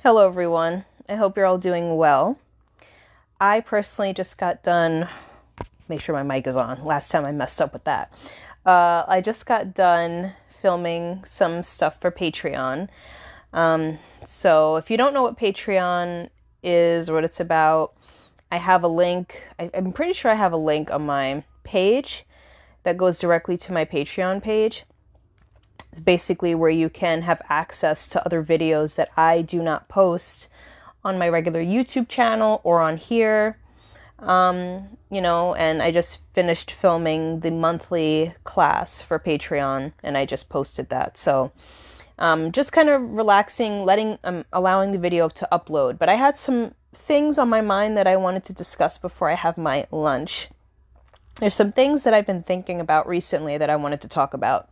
Hello, everyone. I hope you're all doing well. I personally just got done, make sure my mic is on. Last time I messed up with that. I just got done filming some stuff for Patreon. So if you don't know what Patreon is or what it's about, I have a link. I'm pretty sure I have a link on my page that goes directly to my Patreon page. It's basically where you can have access to other videos that I do not post on my regular YouTube channel or on here. And I just finished filming the monthly class for Patreon and I just posted that. So just kind of relaxing, allowing the video to upload. But I had some things on my mind that I wanted to discuss before I have my lunch. There's some things that I've been thinking about recently that I wanted to talk about.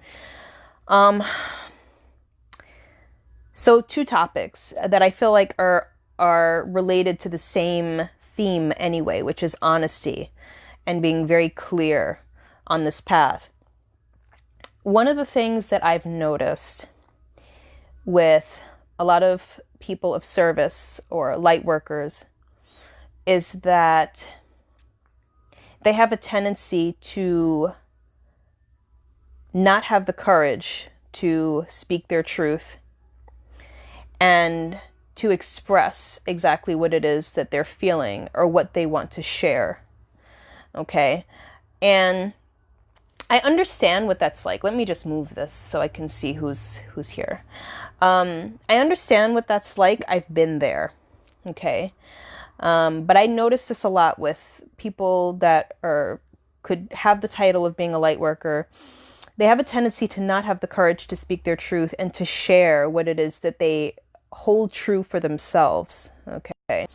So two topics that I feel like are related to the same theme anyway, which is honesty and being very clear on this path. One of the things that I've noticed with a lot of people of service or light workers is that they have a tendency to not have the courage to speak their truth and to express exactly what it is that they're feeling or what they want to share. Okay? And I understand what that's like. Let me just move this so I can see who's here. I understand what that's like. I've been there. Okay? But I notice this a lot with people that could have the title of being a light worker. They have a tendency to not have the courage to speak their truth and to share what it is that they hold true for themselves. Okay.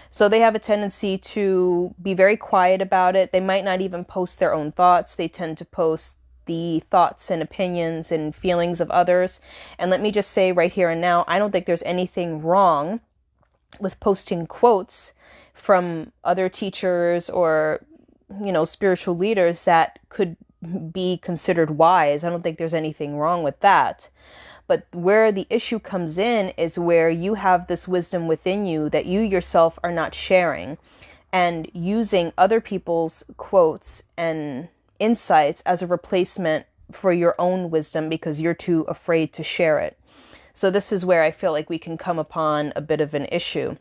So they have a tendency to be very quiet about it. They might not even post their own thoughts. They tend to post the thoughts and opinions and feelings of others. And let me just say right here and now, I don't think there's anything wrong with posting quotes from other teachers or, spiritual leaders that could be considered wise. I don't think there's anything wrong with that. But where the issue comes in is where you have this wisdom within you that you yourself are not sharing and using other people's quotes and insights as a replacement for your own wisdom because you're too afraid to share it. So this is where I feel like we can come upon a bit of an issue.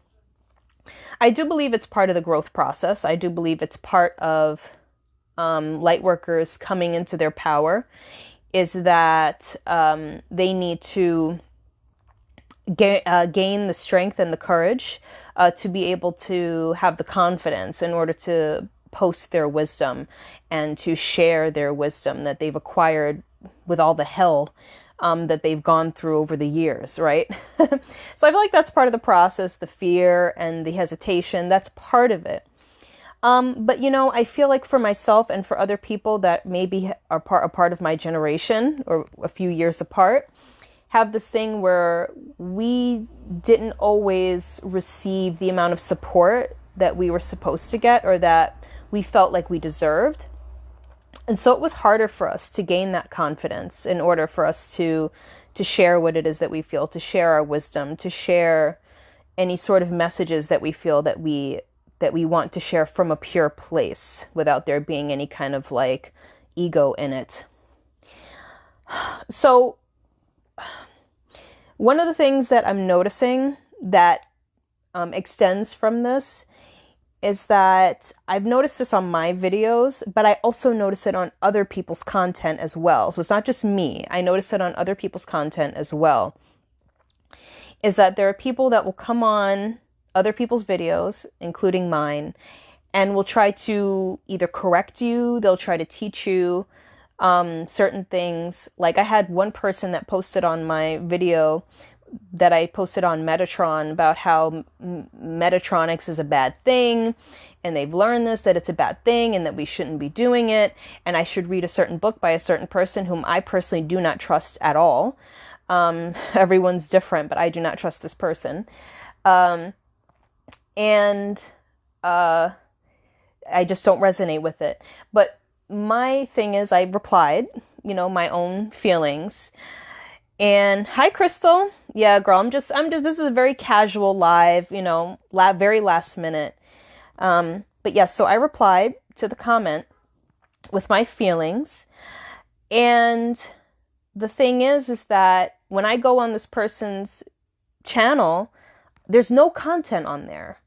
I do believe it's part of the growth process. I do believe it's part of light workers coming into their power, is that they need to gain the strength and the courage to be able to have the confidence in order to post their wisdom and to share their wisdom that they've acquired with all the hell that they've gone through over the years, right? So I feel like that's part of the process, the fear and the hesitation, that's part of it. But I feel like for myself and for other people that maybe are a part of my generation or a few years apart, have this thing where we didn't always receive the amount of support that we were supposed to get or that we felt like we deserved. And so it was harder for us to gain that confidence in order for us to share what it is that we feel, to share our wisdom, to share any sort of messages that we feel that we want to share from a pure place without there being any kind of like ego in it. So one of the things that I'm noticing that extends from this is that I've noticed this on my videos, but I also notice it on other people's content as well. So it's not just me. I notice it on other people's content as well. Is that there are people that will come on other people's videos, including mine, and will try to either correct you, they'll try to teach you certain things. Like I had one person that posted on my video that I posted on Metatron about how Metatronics is a bad thing, and they've learned this, that it's a bad thing, and that we shouldn't be doing it, and I should read a certain book by a certain person whom I personally do not trust at all. Everyone's different, but I do not trust this person. And I just don't resonate with it. But my thing is, I replied, my own feelings. And hi, Crystal. Yeah, girl, this is a very casual live, very last minute. But yes, so I replied to the comment with my feelings. And the thing is that when I go on this person's channel, there's no content on there.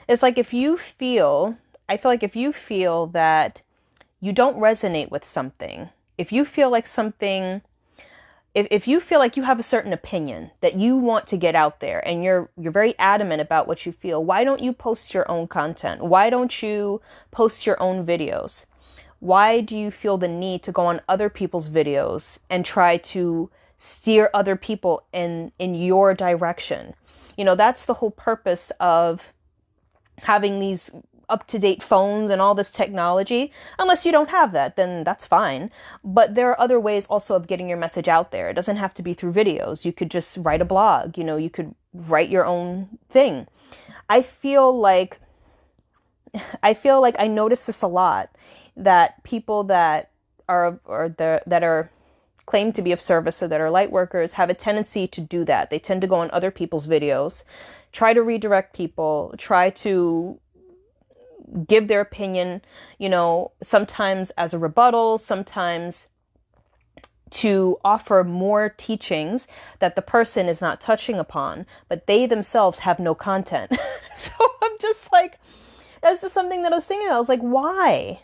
It's like I feel like if you feel that you don't resonate with something, if you feel like if you feel like you have a certain opinion that you want to get out there and you're very adamant about what you feel, why don't you post your own content? Why don't you post your own videos? Why do you feel the need to go on other people's videos and try to steer other people in your direction? That's the whole purpose of having these up-to-date phones and all this technology. Unless you don't have that, then that's fine. But there are other ways also of getting your message out there. It doesn't have to be through videos. You could just write a blog, you could write your own thing. I feel like I notice this a lot, that people that are claim to be of service or that are light workers have a tendency to do that. They tend to go on other people's videos, try to redirect people, try to give their opinion, sometimes as a rebuttal, sometimes to offer more teachings that the person is not touching upon, but they themselves have no content. So I'm just like, that's just something that I was thinking about. I was like, why?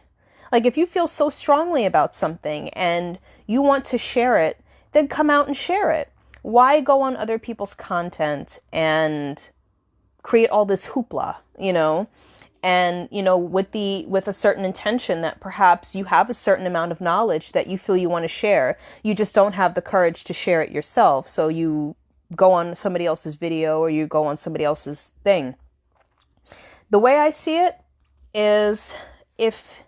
Like, if you feel so strongly about something and you want to share it, then come out and share it. Why go on other people's content and create all this hoopla, and, with a certain intention that perhaps you have a certain amount of knowledge that you feel you want to share. You just don't have the courage to share it yourself. So you go on somebody else's video or you go on somebody else's thing. The way I see it is, if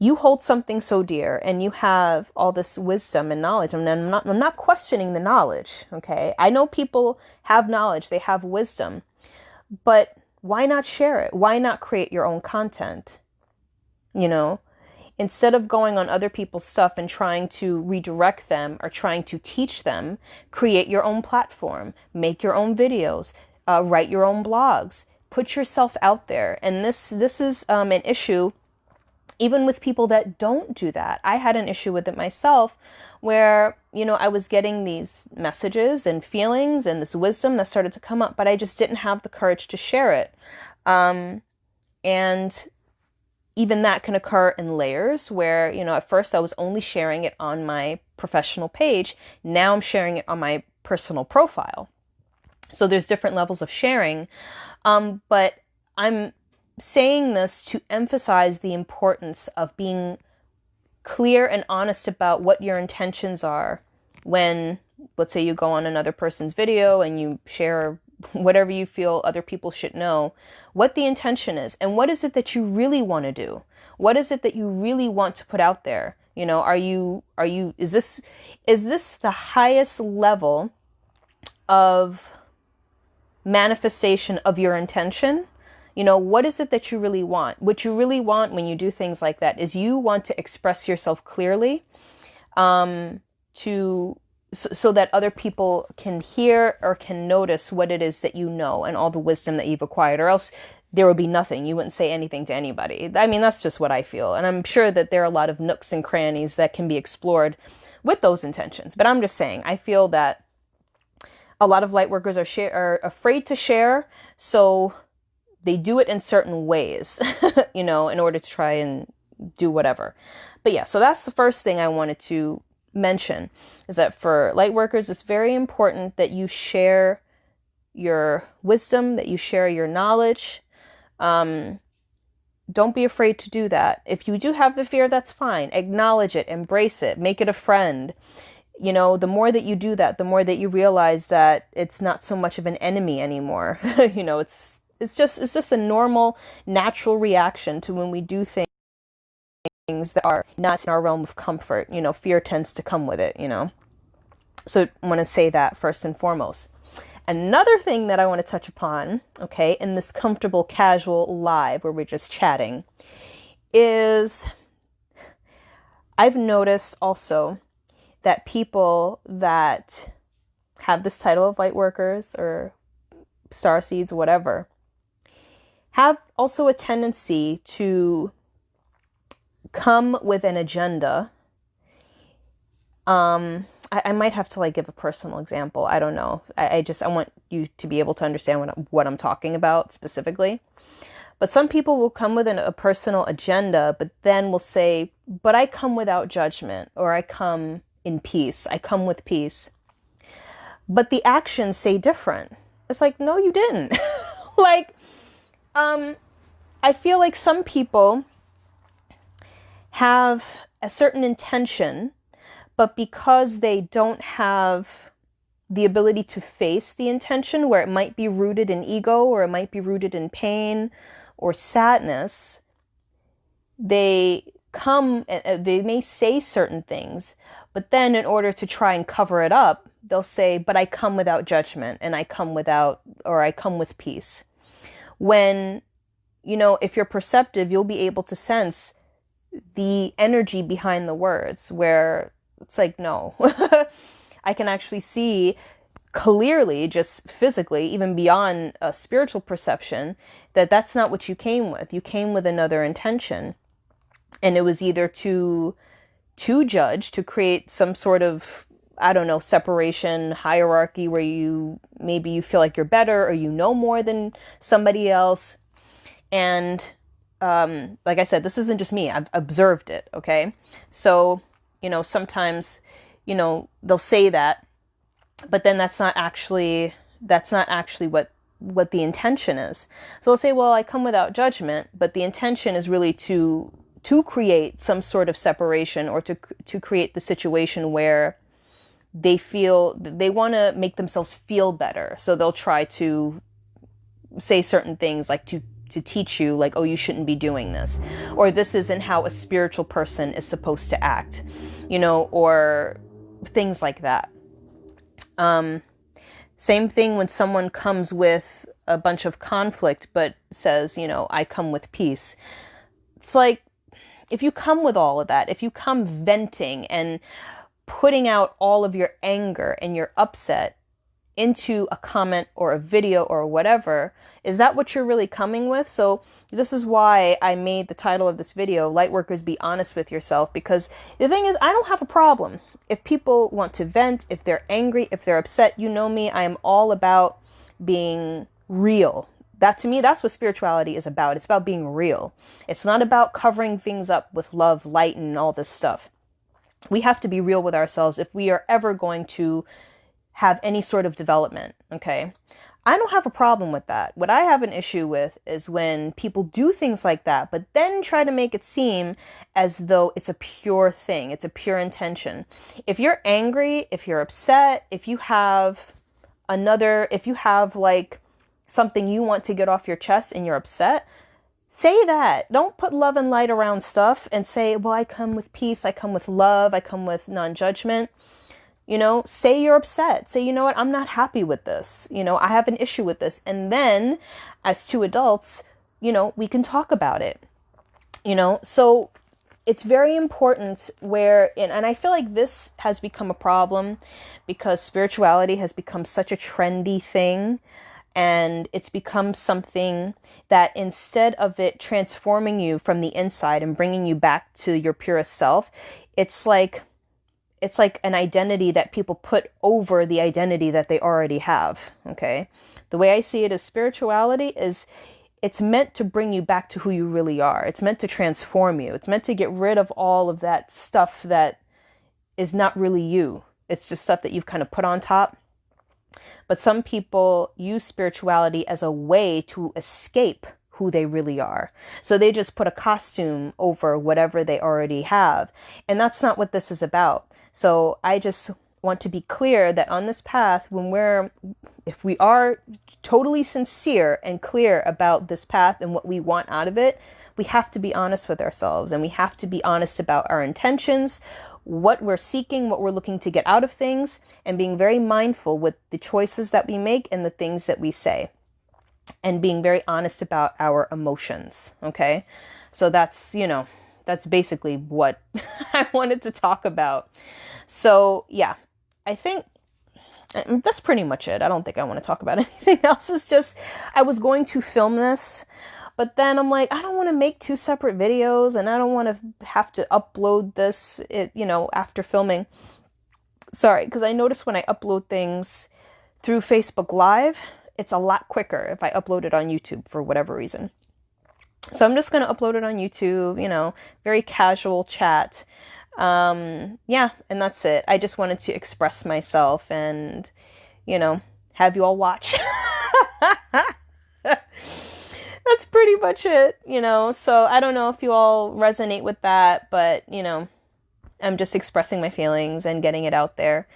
you hold something so dear and you have all this wisdom and knowledge, and I'm not questioning the knowledge, okay? I know people have knowledge, they have wisdom, but why not share it? Why not create your own content? Instead of going on other people's stuff and trying to redirect them or trying to teach them, create your own platform, make your own videos, write your own blogs, put yourself out there. And this is an issue even with people that don't do that. I had an issue with it myself where, I was getting these messages and feelings and this wisdom that started to come up, but I just didn't have the courage to share it. And even that can occur in layers where, at first I was only sharing it on my professional page. Now I'm sharing it on my personal profile. So there's different levels of sharing. But I'm saying this to emphasize the importance of being clear and honest about what your intentions are when, let's say, you go on another person's video and you share whatever you feel other people should know, what the intention is and what is it that you really want to do? What is it that you really want to put out there? Is this the highest level of manifestation of your intention? What is it that you really want? What you really want when you do things like that is you want to express yourself clearly, so that other people can hear or can notice what it is that you know and all the wisdom that you've acquired, or else there would be nothing. You wouldn't say anything to anybody. I mean, that's just what I feel. And I'm sure that there are a lot of nooks and crannies that can be explored with those intentions. But I'm just saying, I feel that a lot of light workers are afraid to share. So they do it in certain ways, in order to try and do whatever. But yeah, so that's the first thing I wanted to mention, is that for light workers, it's very important that you share your wisdom, that you share your knowledge. Don't be afraid to do that. If you do have the fear, that's fine. Acknowledge it, embrace it, make it a friend. The more that you do that, the more that you realize that it's not so much of an enemy anymore. It's just a normal, natural reaction to when we do things that are not in our realm of comfort. Fear tends to come with it, So I want to say that first and foremost. Another thing that I want to touch upon, okay, in this comfortable, casual live where we're just chatting, is I've noticed also that people that have this title of Lightworkers or star seeds, whatever, have also a tendency to come with an agenda. I might have to like give a personal example. I don't know. I want you to be able to understand what I'm talking about specifically. But some people will come with a personal agenda, but then will say, but I come without judgment, or I come in peace. I come with peace. But the actions say different. It's like, no, you didn't. Like, I feel like some people have a certain intention, but because they don't have the ability to face the intention, where it might be rooted in ego, or it might be rooted in pain or sadness, they may say certain things, but then in order to try and cover it up, they'll say, but I come without judgment, and I come with peace. When, if you're perceptive, you'll be able to sense the energy behind the words, where it's like, no, I can actually see clearly, just physically, even beyond a spiritual perception, that that's not what you came with. You came with another intention. And it was either to judge, to create some sort of, I don't know, separation, hierarchy, where maybe you feel like you're better, or you know more than somebody else. And like I said, this isn't just me. I've observed it. Okay. So, sometimes, they'll say that, but then that's not actually what the intention is. So they'll say, well, I come without judgment, but the intention is really to create some sort of separation, or to create the situation where they feel they want to make themselves feel better. So they'll try to say certain things, like to teach you, like, oh, you shouldn't be doing this, or this isn't how a spiritual person is supposed to act, or things like that. Same thing when someone comes with a bunch of conflict, but says, I come with peace. It's like, if you come with all of that, if you come venting and putting out all of your anger and your upset into a comment or a video or whatever, is that what you're really coming with? So this is why I made the title of this video, Lightworkers, Be Honest with Yourself, because the thing is, I don't have a problem. If people want to vent, if they're angry, if they're upset, me, I am all about being real. That, to me, that's what spirituality is about. It's about being real. It's not about covering things up with love, light, and all this stuff. We have to be real with ourselves if we are ever going to have any sort of development, okay? I don't have a problem with that. What I have an issue with is when people do things like that, but then try to make it seem as though it's a pure thing. It's a pure intention. If you're angry, if you're upset, if you have like something you want to get off your chest and you're upset, say that. Don't put love and light around stuff and say, well, I come with peace. I come with love. I come with non-judgment. Say you're upset. Say, you know what? I'm not happy with this. I have an issue with this. And then as two adults, we can talk about it. So it's very important and I feel like this has become a problem because spirituality has become such a trendy thing. And it's become something that, instead of it transforming you from the inside and bringing you back to your purest self, it's like an identity that people put over the identity that they already have. Okay. The way I see it is, spirituality is, it's meant to bring you back to who you really are. It's meant to transform you. It's meant to get rid of all of that stuff that is not really you. It's just stuff that you've kind of put on top. But some people use spirituality as a way to escape who they really are. So they just put a costume over whatever they already have. And that's not what this is about. So I just want to be clear that on this path, if we are totally sincere and clear about this path and what we want out of it, we have to be honest with ourselves, and we have to be honest about our intentions, what we're seeking, what we're looking to get out of things, and being very mindful with the choices that we make and the things that we say, and being very honest about our emotions. Okay. So that's basically what I wanted to talk about. So yeah, I think And that's pretty much it. I don't think I want to talk about anything else. It's just, I was going to film this, but then I'm like, I don't want to make 2 separate videos, and I don't want to have to upload this, after filming. Sorry, because I notice when I upload things through Facebook Live, it's a lot quicker if I upload it on YouTube for whatever reason. So I'm just going to upload it on YouTube, very casual chat. Yeah, and that's it. I just wanted to express myself and, have you all watch. That's pretty much it, So I don't know if you all resonate with that, but, I'm just expressing my feelings and getting it out there.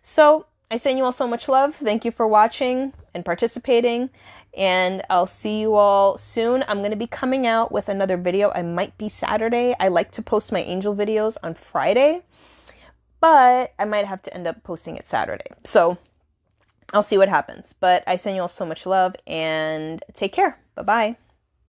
So I send you all so much love. Thank you for watching and participating. And I'll see you all soon. I'm going to be coming out with another video. I might be Saturday. I like to post my angel videos on Friday, but I might have to end up posting it Saturday. So I'll see what happens. But I send you all so much love and take care. Bye-bye.